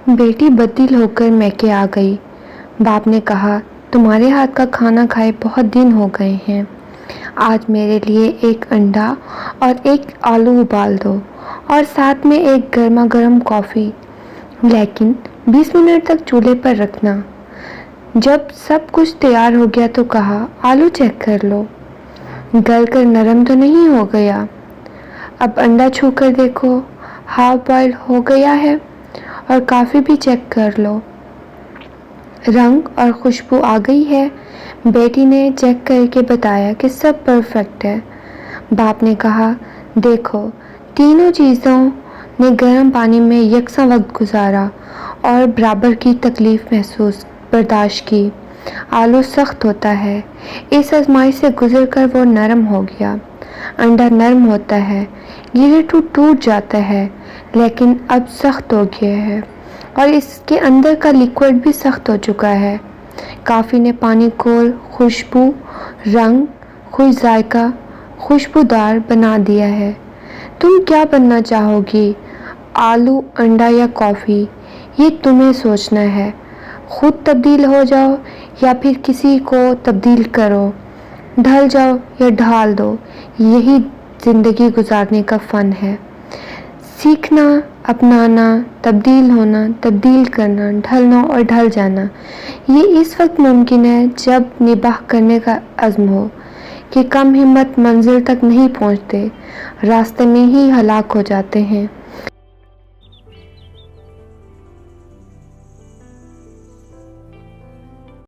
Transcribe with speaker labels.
Speaker 1: بیٹی بدل ہو کر میکے آ گئی۔ باپ نے کہا، تمہارے ہاتھ کا کھانا کھائے بہت دن ہو گئے ہیں، آج میرے لیے ایک انڈا اور ایک آلو ابال دو اور ساتھ میں ایک گرما گرم کافی، لیکن 20 منٹ تک چولہے پر رکھنا۔ جب سب کچھ تیار ہو گیا تو کہا، آلو چیک کر لو، گل کر نرم تو نہیں ہو گیا؟ اب انڈا چھو کر دیکھو، ہاف بوائل ہو گیا ہے، اور کافی بھی چیک کر لو، رنگ اور خوشبو آ گئی ہے۔ بیٹی نے چیک کر کے بتایا کہ سب پرفیکٹ ہے۔ باپ نے کہا، دیکھو، تینوں چیزوں نے گرم پانی میں یکساں وقت گزارا اور برابر کی تکلیف برداشت کی۔ آلو سخت ہوتا ہے، اس آزمائش سے گزر کر وہ نرم ہو گیا۔ انڈا نرم ہوتا ہے، گرے تو ٹوٹ جاتا ہے، لیکن اب سخت ہو گیا ہے اور اس کے اندر کا لیکوئڈ بھی سخت ہو چکا ہے۔ کافی نے پانی کو خوشبو، رنگ، خوش ذائقہ، خوشبودار بنا دیا ہے۔ تم کیا بننا چاہو گی، آلو، انڈا یا کافی؟ یہ تمہیں سوچنا ہے۔ خود تبدیل ہو جاؤ یا پھر کسی کو تبدیل کرو، ڈھل جاؤ یا ڈھال دو، یہی زندگی گزارنے کا فن ہے۔ سیکھنا، اپنانا، تبدیل ہونا، تبدیل کرنا، ڈھلنا اور ڈھل جانا، یہ اس وقت ممکن ہے جب نباہ کرنے کا عزم ہو، کہ کم ہمت منزل تک نہیں پہنچتے، راستے میں ہی ہلاک ہو جاتے ہیں۔